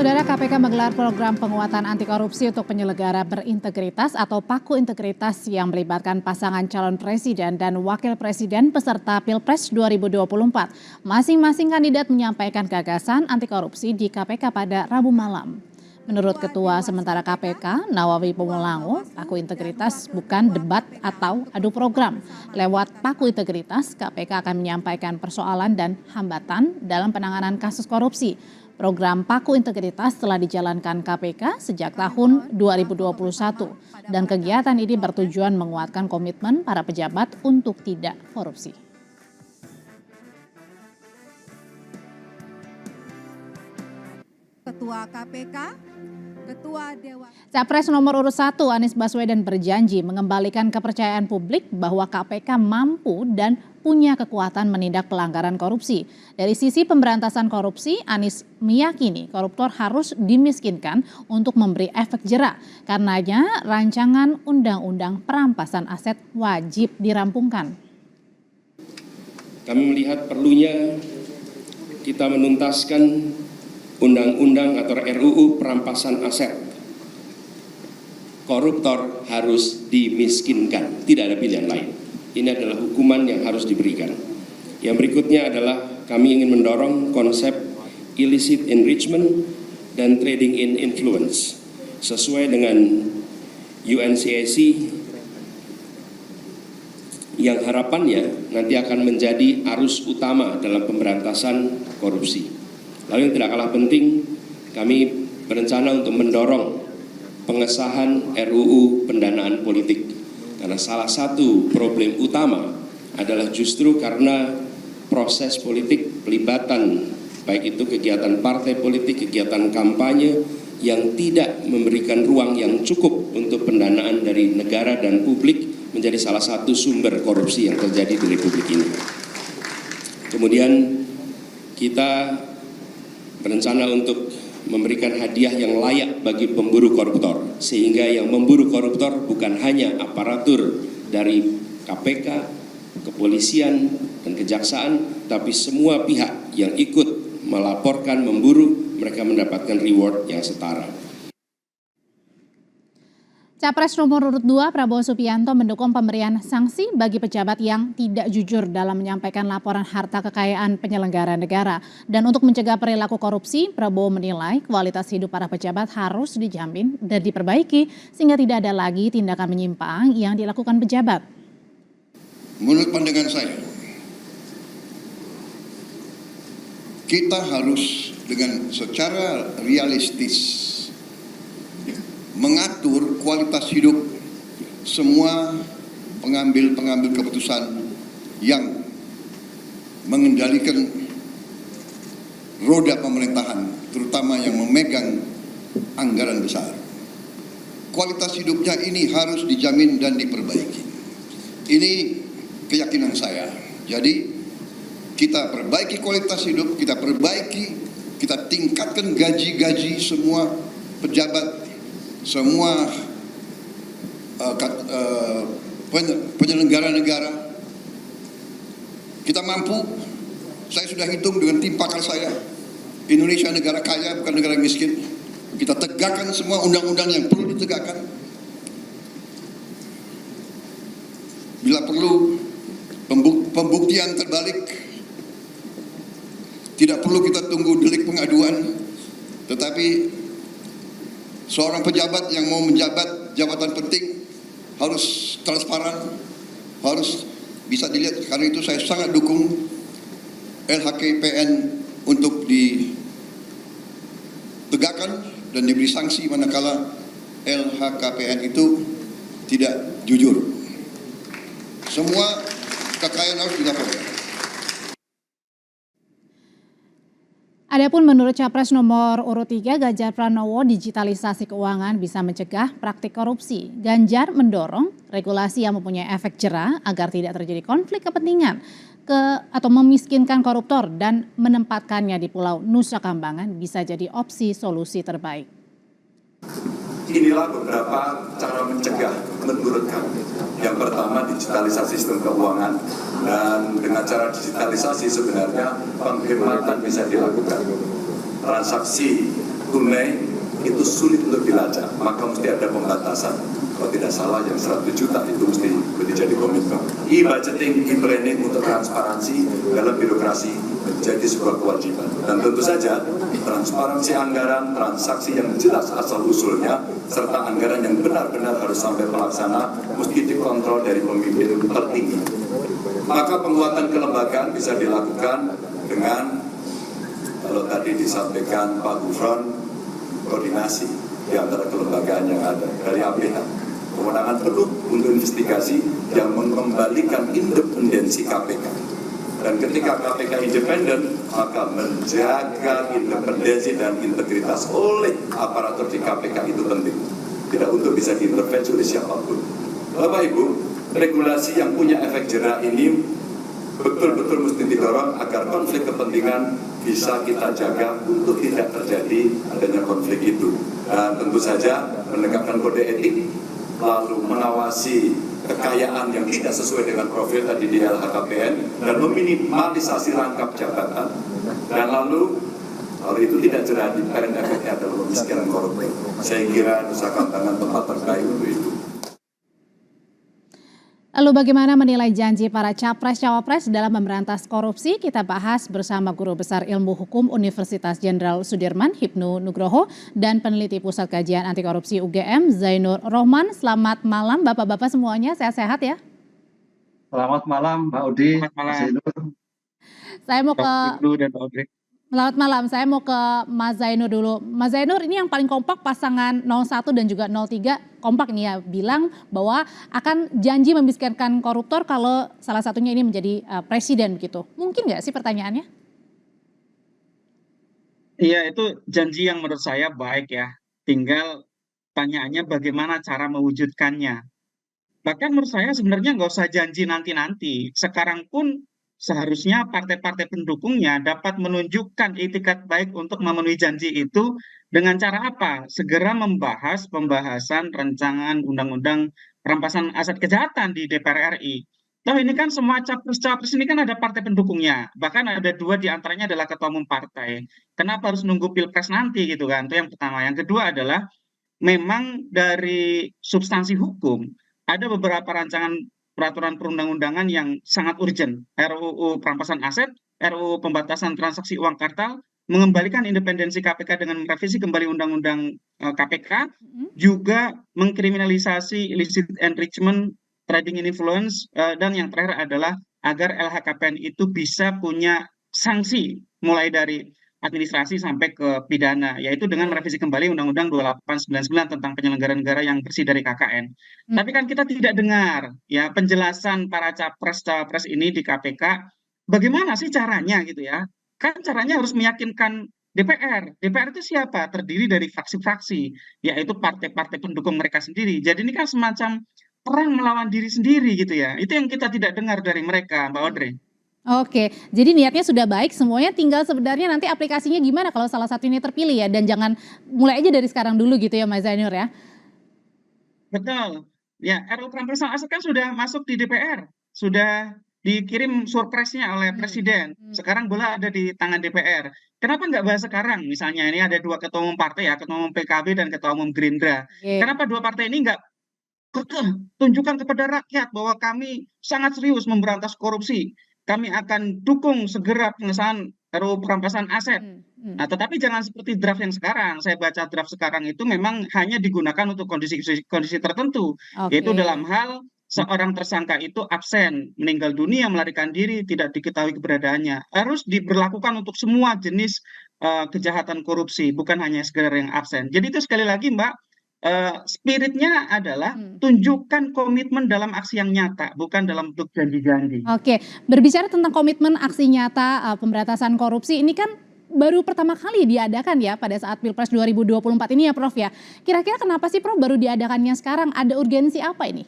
Saudara, KPK menggelar program penguatan anti korupsi untuk penyelenggara berintegritas atau PAKU Integritas yang melibatkan pasangan calon presiden dan wakil presiden peserta Pilpres 2024. Masing-masing kandidat menyampaikan gagasan anti korupsi di KPK pada Rabu malam. Menurut Ketua Sementara KPK, Nawawi Pumulango, PAKU Integritas bukan debat atau adu program. Lewat PAKU Integritas, KPK akan menyampaikan persoalan dan hambatan dalam penanganan kasus korupsi. Program PAKU Integritas telah dijalankan KPK sejak tahun 2021 dan kegiatan ini bertujuan menguatkan komitmen para pejabat untuk tidak korupsi. Ketua KPK, Ketua Dewan. Capres nomor urut 1 Anies Baswedan berjanji mengembalikan kepercayaan publik bahwa KPK mampu dan punya kekuatan menindak pelanggaran korupsi. Dari sisi pemberantasan korupsi, Anies meyakini koruptor harus dimiskinkan untuk memberi efek jera. Karenanya rancangan undang-undang perampasan aset wajib dirampungkan. Kami melihat perlunya kita menuntaskan undang-undang atau RUU perampasan aset. Koruptor harus dimiskinkan, tidak ada pilihan lain. Ini adalah hukuman yang harus diberikan. Yang berikutnya adalah kami ingin mendorong konsep illicit enrichment dan trading in influence sesuai dengan UNCAC yang harapannya nanti akan menjadi arus utama dalam pemberantasan korupsi. Lalu yang tidak kalah penting, kami berencana untuk mendorong pengesahan RUU pendanaan politik. Karena salah satu problem utama adalah justru karena proses politik pelibatan, baik itu kegiatan partai politik, kegiatan kampanye yang tidak memberikan ruang yang cukup untuk pendanaan dari negara dan publik menjadi salah satu sumber korupsi yang terjadi di Republik ini. Kemudian kita berencana untuk memberikan hadiah yang layak bagi pemburu koruptor, sehingga yang memburu koruptor bukan hanya aparatur dari KPK, kepolisian, dan kejaksaan, tapi semua pihak yang ikut melaporkan, memburu, mereka mendapatkan reward yang setara. Capres nomor urut 2 Prabowo Subianto mendukung pemberian sanksi bagi pejabat yang tidak jujur dalam menyampaikan laporan harta kekayaan penyelenggara negara. Dan untuk mencegah perilaku korupsi, Prabowo menilai kualitas hidup para pejabat harus dijamin dan diperbaiki sehingga tidak ada lagi tindakan menyimpang yang dilakukan pejabat. Menurut pandangan saya, kita harus dengan secara realistis mengatur kualitas hidup semua pengambil keputusan yang mengendalikan roda pemerintahan, terutama yang memegang anggaran besar. Kualitas hidupnya ini harus dijamin dan diperbaiki. Ini keyakinan saya. Jadi kita perbaiki kualitas hidup, kita perbaiki, kita tingkatkan gaji-gaji semua pejabat, semua penyelenggara negara. Kita mampu, saya sudah hitung dengan tim pakar saya, Indonesia negara kaya bukan negara miskin. Kita tegakkan semua undang-undang yang perlu ditegakkan. Bila perlu pembuktian terbalik, tidak perlu kita tunggu delik pengaduan, tetapi seorang pejabat yang mau menjabat jabatan penting harus transparan, harus bisa dilihat. Karena itu saya sangat dukung LHKPN untuk ditegakkan dan diberi sanksi manakala LHKPN itu tidak jujur. Semua kekayaan harus dilaporkan. Adapun menurut Capres nomor urut 3 Ganjar Pranowo, digitalisasi keuangan bisa mencegah praktik korupsi. Ganjar mendorong regulasi yang mempunyai efek jera agar tidak terjadi konflik kepentingan atau memiskinkan koruptor dan menempatkannya di Pulau Nusa Kambangan bisa jadi opsi solusi terbaik. Inilah beberapa cara mencegah menurut kami. Yang pertama, digitalisasi sistem keuangan, dan dengan cara digitalisasi sebenarnya penghematan bisa dilakukan. Transaksi tunai itu sulit untuk dilacak, maka mesti ada pembatasan. Kalau tidak salah yang 100 juta itu mesti jadi komitmen. E-budgeting, e-planning untuk transparansi dalam birokrasi menjadi sebuah kewajiban. Dan tentu saja transparansi anggaran, transaksi yang jelas asal-usulnya, serta anggaran yang benar-benar harus sampai pelaksana mesti dikontrol dari pemimpin tertinggi. Maka penguatan kelembagaan bisa dilakukan dengan, kalau tadi disampaikan Pak Gufron, koordinasi di antara kelembagaan yang ada dari APH. Kewenangan penuh untuk investigasi yang mengembalikan independensi KPK. Dan ketika KPK independen, maka menjaga independensi dan integritas oleh aparatur di KPK itu penting. Tidak untuk bisa diintervensi oleh siapapun. Bapak Ibu, regulasi yang punya efek jerak ini betul-betul mesti didorong agar konflik kepentingan bisa kita jaga untuk tidak terjadi adanya konflik itu. Dan tentu saja menegakkan kode etik, lalu mengawasi kekayaan yang tidak sesuai dengan profil tadi di LHKPN, dan meminimalisasi rangkap jabatan. Dan lalu kalau itu tidak terjadi, parent efeknya adalah kemiskinan korupsi. Saya kira Nusa Kambangan tempat terbaik untuk itu. Lalu bagaimana menilai janji para capres-cawapres dalam memberantas korupsi? Kita bahas bersama Guru Besar Ilmu Hukum Universitas Jenderal Sudirman, Hipnu Nugroho, dan peneliti Pusat Kajian Anti Korupsi UGM, Zainur Rohman. Selamat malam Bapak-Bapak semuanya, sehat-sehat ya? Selamat malam Mbak Udi. Selamat malam. Saya mau ke Ibnu dan Pak Audrey. Selamat malam, saya mau ke Mas Zainur dulu. Mas Zainur, ini yang paling kompak pasangan 01 dan juga 03, kompak nih ya, bilang bahwa akan janji memiskinkan koruptor kalau salah satunya ini menjadi presiden begitu. Mungkin nggak sih pertanyaannya? Iya, itu janji yang menurut saya baik ya. Tinggal pertanyaannya bagaimana cara mewujudkannya. Bahkan menurut saya sebenarnya nggak usah janji nanti-nanti. Sekarang pun seharusnya partai-partai pendukungnya dapat menunjukkan itikat baik untuk memenuhi janji itu dengan cara apa? Segera membahas pembahasan rancangan undang-undang perampasan aset kejahatan di DPR RI. Nah, ini kan semua capres-capres ini kan ada partai pendukungnya. Bahkan ada 2 di antaranya adalah ketua umum partai. Kenapa harus nunggu Pilpres nanti gitu kan? Itu yang pertama. Yang kedua adalah memang dari substansi hukum ada beberapa rancangan peraturan perundang-undangan yang sangat urgent. RUU perampasan aset, RUU pembatasan transaksi uang kartal, mengembalikan independensi KPK dengan merevisi kembali undang-undang KPK, juga mengkriminalisasi illicit enrichment, trading in influence, dan yang terakhir adalah agar LHKPN itu bisa punya sanksi mulai dari administrasi sampai ke pidana, yaitu dengan merevisi kembali Undang-Undang 2899 tentang penyelenggaraan negara yang bersih dari KKN. Tapi kan kita tidak dengar ya penjelasan para capres-cawapres ini di KPK, bagaimana sih caranya gitu ya? Kan caranya harus meyakinkan DPR. DPR itu siapa? Terdiri dari fraksi-fraksi, yaitu partai-partai pendukung mereka sendiri. Jadi ini kan semacam perang melawan diri sendiri gitu ya. Itu yang kita tidak dengar dari mereka, Mbak Audrey. Oke, jadi niatnya sudah baik, semuanya tinggal sebenarnya nanti aplikasinya gimana kalau salah satu ini terpilih ya, dan jangan mulai aja dari sekarang dulu gitu ya Mas Zainur ya. Betul. Ya, RUU perampasan aset kan sudah masuk di DPR, sudah dikirim surprise-nya oleh Presiden. Sekarang bola ada di tangan DPR. Kenapa nggak bahas sekarang? Misalnya ini ada 2 ketua umum partai ya, ketua umum PKB dan ketua umum Gerindra. Kenapa 2 partai ini nggak tunjukkan kepada rakyat bahwa kami sangat serius memberantas korupsi. Kami akan dukung segera pengesahan RUU perampasan aset. Nah, tetapi jangan seperti draft yang sekarang. Saya baca draft sekarang itu memang hanya digunakan untuk kondisi tertentu, yaitu dalam hal seorang tersangka itu absen, meninggal dunia, melarikan diri, tidak diketahui keberadaannya. Harus diberlakukan untuk semua jenis kejahatan korupsi, bukan hanya sekedar yang absen. Jadi itu sekali lagi, Mbak, spiritnya adalah tunjukkan komitmen dalam aksi yang nyata, bukan dalam bentuk janji-janji. Oke, berbicara tentang komitmen aksi nyata pemberantasan korupsi, ini kan baru pertama kali diadakan ya pada saat Pilpres 2024 ini ya Prof ya. Kira-kira kenapa sih Prof baru diadakannya sekarang? Ada urgensi apa ini?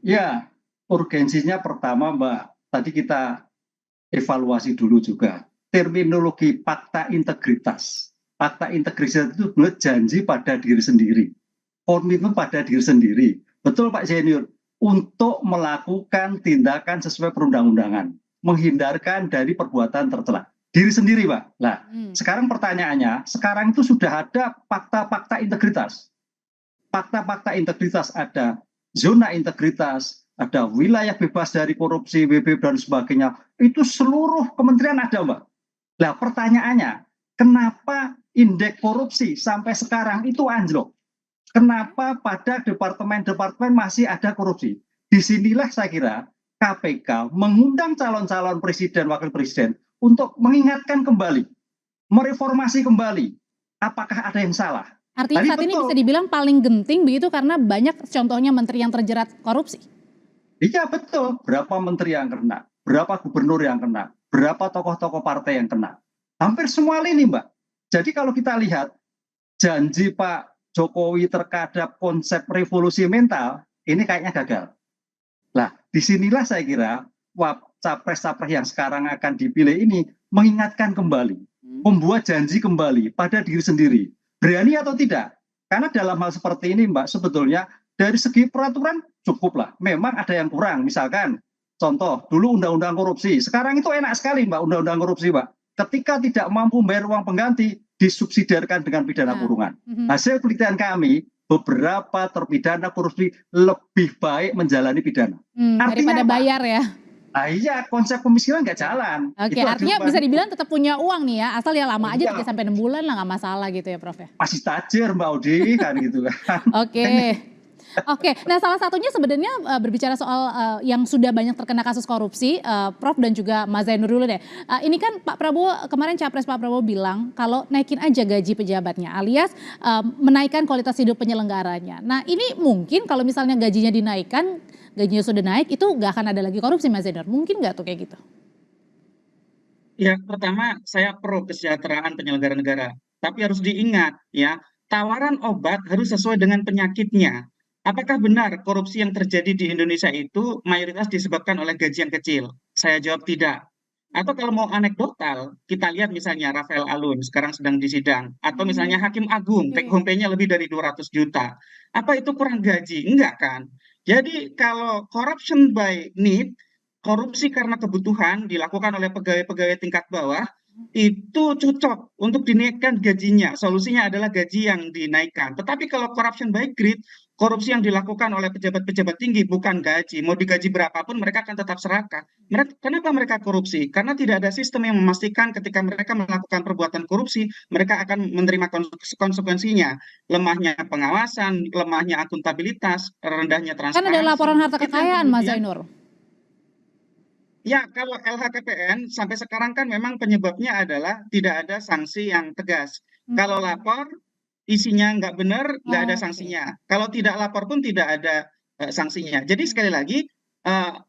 Ya, urgensinya pertama Mbak, tadi kita evaluasi dulu juga. Terminologi fakta integritas. Fakta integritas itu sebenarnya janji pada diri sendiri, komitmen pada diri sendiri. Betul Pak Zainur, untuk melakukan tindakan sesuai perundang-undangan, menghindarkan dari perbuatan tercela. diri sendiri, Pak. Nah, sekarang pertanyaannya, sekarang itu sudah ada fakta-fakta integritas. Fakta-fakta integritas, ada zona integritas, ada wilayah bebas dari korupsi, WB dan sebagainya. Itu seluruh kementerian ada, Mbak. Nah, pertanyaannya, kenapa indeks korupsi sampai sekarang itu anjlok? Kenapa pada departemen-departemen masih ada korupsi? Disinilah saya kira KPK mengundang calon-calon presiden, wakil presiden untuk mengingatkan kembali, mereformasi kembali. Apakah ada yang salah? Artinya Tadi saat ini betul. bisa dibilang paling genting begitu karena banyak contohnya menteri yang terjerat korupsi. Iya betul. Berapa menteri yang kena? Berapa gubernur yang kena? Berapa tokoh-tokoh partai yang kena? Hampir semua lini, Mbak. Jadi kalau kita lihat janji Pak Jokowi terhadap konsep revolusi mental, ini kayaknya gagal. Nah, disinilah saya kira capres-capres yang sekarang akan dipilih ini mengingatkan kembali, membuat janji kembali pada diri sendiri. Berani atau tidak? Karena dalam hal seperti ini, Mbak, sebetulnya dari segi peraturan cukuplah. Memang ada yang kurang. Misalkan, contoh, dulu undang-undang korupsi. Sekarang itu enak sekali, Mbak, undang-undang korupsi, Mbak. Ketika tidak mampu membayar uang pengganti, disubsidiarkan dengan pidana kurungan. Hasil penelitian kami, beberapa terpidana korupsi lebih baik menjalani pidana. Daripada apa? bayar ya. Nah iya, konsep pemiskinan nggak jalan. Oke, Itu artinya bisa dibilang tetap punya uang nih ya, asal ya lama aja 3 sampai 6 bulan lah nggak masalah gitu ya Prof ya. Masih tajir Mbak Odi kan gitu kan. Oke. Oke, nah salah satunya sebenarnya berbicara soal yang sudah banyak terkena kasus korupsi, Prof dan juga Mas Zainur dulu deh. Ini kan Pak Prabowo, kemarin Capres Pak Prabowo bilang kalau naikin aja gaji pejabatnya, alias menaikkan kualitas hidup penyelenggaranya. Nah ini mungkin kalau misalnya gajinya dinaikkan, gajinya sudah naik, itu nggak akan ada lagi korupsi Mas Zainur. Mungkin nggak tuh kayak gitu? Ya, pertama saya pro kesejahteraan penyelenggara negara. Tapi harus diingat ya, tawaran obat harus sesuai dengan penyakitnya. Apakah benar korupsi yang terjadi di Indonesia itu mayoritas disebabkan oleh gaji yang kecil? Saya jawab tidak. Atau kalau mau anekdotal, kita lihat misalnya Rafael Alun sekarang sedang disidang. Atau misalnya Hakim Agung, take home pay-nya lebih dari 200 juta. Apa itu kurang gaji? Enggak kan? Jadi kalau corruption by need, korupsi karena kebutuhan dilakukan oleh pegawai-pegawai tingkat bawah, itu cocok untuk dinaikkan gajinya. Solusinya adalah gaji yang dinaikkan. Tetapi kalau corruption by greed, korupsi yang dilakukan oleh pejabat-pejabat tinggi bukan gaji. Mau digaji berapapun mereka akan tetap serakah. Kenapa mereka korupsi? Karena tidak ada sistem yang memastikan ketika mereka melakukan perbuatan korupsi, mereka akan menerima konsekuensinya. Lemahnya pengawasan, lemahnya akuntabilitas, rendahnya transparansi. Kan ada laporan harta kekayaan Mas Zainur. Ya, kalau LHKPN sampai sekarang kan memang penyebabnya adalah tidak ada sanksi yang tegas. Kalau lapor, isinya nggak benar, nggak ada sanksinya. Kalau tidak lapor pun tidak ada sanksinya. Jadi sekali lagi,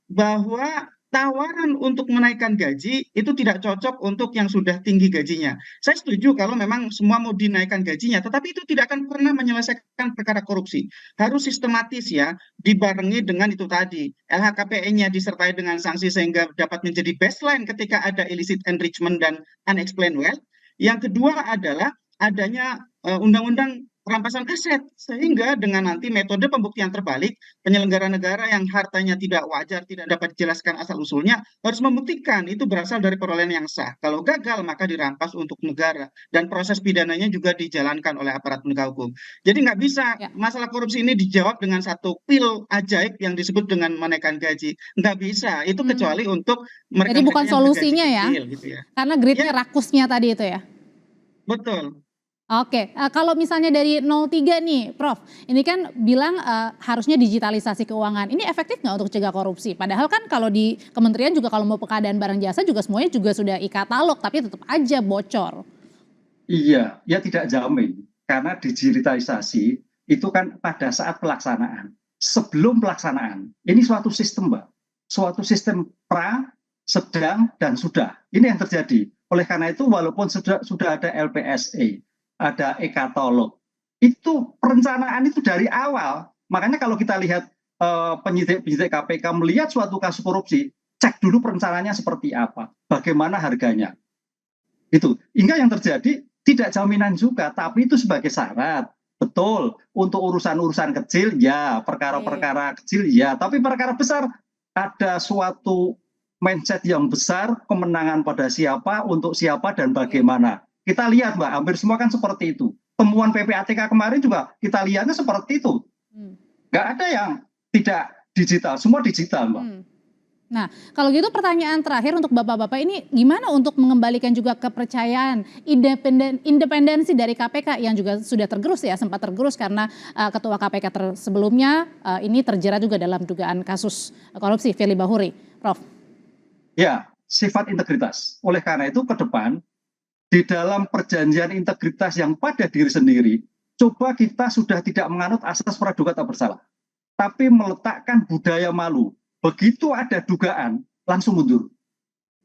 bahwa tawaran untuk menaikkan gaji itu tidak cocok untuk yang sudah tinggi gajinya. Saya setuju kalau memang semua mau dinaikkan gajinya, tetapi itu tidak akan pernah menyelesaikan perkara korupsi. Harus sistematis ya, dibarengi dengan itu tadi. LHKPN-nya disertai dengan sanksi sehingga dapat menjadi baseline ketika ada illicit enrichment dan unexplained wealth. Yang kedua adalah adanya undang-undang perampasan aset, sehingga dengan nanti metode pembuktian terbalik, penyelenggara negara yang hartanya tidak wajar, tidak dapat dijelaskan asal-usulnya, harus membuktikan itu berasal dari perolehan yang sah. Kalau gagal, maka dirampas untuk negara. Dan proses pidananya juga dijalankan oleh aparat penegak hukum. Jadi nggak bisa masalah korupsi ini dijawab dengan satu pil ajaib yang disebut dengan menaikkan gaji. Nggak bisa, itu kecuali untuk mereka. Jadi bukan solusinya ya? Kecil, gitu ya. Karena gridnya rakusnya tadi itu ya? Betul. Oke, kalau misalnya dari 03 nih, Prof, ini kan bilang harusnya digitalisasi keuangan. Ini efektif nggak untuk cegah korupsi? Padahal kan kalau di kementerian juga kalau mau pengadaan barang jasa juga semuanya juga sudah e-katalog, tapi tetap aja bocor. Iya, ya tidak jamin. Karena digitalisasi itu kan pada saat pelaksanaan. Sebelum pelaksanaan, ini suatu sistem, Mbak. Suatu sistem pra, sedang, dan sudah. Ini yang terjadi. Oleh karena itu, walaupun sudah ada LPSE, ada e-katalog, itu perencanaan itu dari awal. Makanya kalau kita lihat penyidik KPK melihat suatu kasus korupsi, cek dulu perencanaannya seperti apa, bagaimana harganya. Itu hingga yang terjadi tidak jaminan juga, tapi itu sebagai syarat. Betul, untuk urusan-urusan kecil ya, perkara-perkara kecil ya, tapi perkara besar ada suatu mindset yang besar, kemenangan pada siapa, untuk siapa, dan bagaimana. Kita lihat Mbak, hampir semua kan seperti itu. Temuan PPATK kemarin juga kita lihatnya seperti itu. Nggak ada yang tidak digital, semua digital Mbak. Nah, kalau gitu pertanyaan terakhir untuk Bapak-Bapak ini, gimana untuk mengembalikan juga kepercayaan independensi dari KPK yang juga sudah tergerus ya, sempat tergerus karena Ketua KPK sebelumnya ini terjerat juga dalam dugaan kasus korupsi, Firly Bahuri, Prof. Ya, sifat integritas. Oleh karena itu ke depan, di dalam perjanjian integritas yang pada diri sendiri, coba kita sudah tidak menganut asas praduga tak bersalah, tapi meletakkan budaya malu. Begitu ada dugaan, langsung mundur.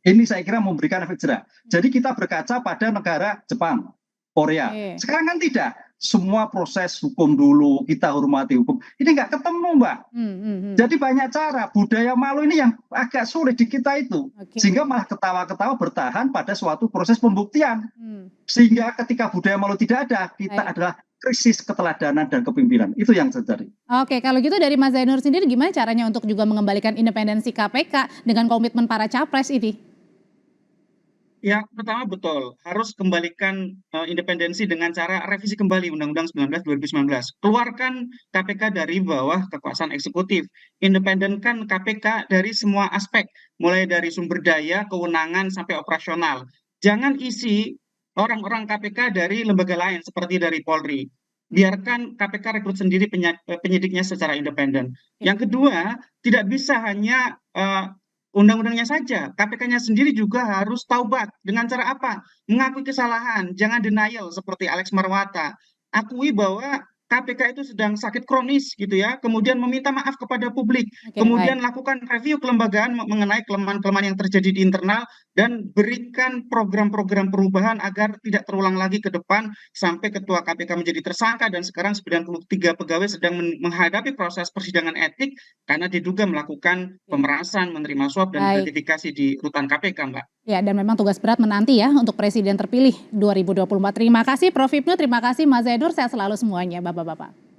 Ini saya kira memberikan efek jerah. Jadi kita berkaca pada negara Jepang, Korea. Sekarang kan tidak. Semua proses hukum dulu, kita hormati hukum. Ini nggak ketemu Mbak. Jadi banyak cara. Budaya malu ini yang agak sulit di kita itu. Sehingga malah ketawa-ketawa bertahan pada suatu proses pembuktian. Sehingga ketika budaya malu tidak ada, kita adalah krisis keteladanan dan kepemimpinan. Itu yang terjadi. Oke, kalau gitu dari Mas Zainur sendiri gimana caranya untuk juga mengembalikan independensi KPK dengan komitmen para capres ini? Ya, pertama betul, harus kembalikan independensi dengan cara revisi kembali Undang-Undang 19 2019. Keluarkan KPK dari bawah kekuasaan eksekutif. Independenkan KPK dari semua aspek, mulai dari sumber daya, kewenangan, sampai operasional. Jangan isi orang-orang KPK dari lembaga lain seperti dari Polri. Biarkan KPK rekrut sendiri penyidiknya secara independen. Yang kedua, tidak bisa hanya undang-undangnya saja, KPK-nya sendiri juga harus taubat. Dengan cara apa? Mengakui kesalahan, jangan denial seperti Alex Marwata. Akui bahwa KPK itu sedang sakit kronis gitu ya, kemudian meminta maaf kepada publik, kemudian lakukan review kelembagaan mengenai kelemahan-kelemahan yang terjadi di internal, dan berikan program-program perubahan agar tidak terulang lagi ke depan sampai Ketua KPK menjadi tersangka dan sekarang 93 pegawai sedang menghadapi proses persidangan etik karena diduga melakukan pemerasan, menerima suap dan gratifikasi di rutan KPK, Mbak. Ya, dan memang tugas berat menanti ya untuk Presiden terpilih 2024. Terima kasih Prof. Hipnu, terima kasih Mas Zainur, sehat selalu semuanya Bapak-Bapak.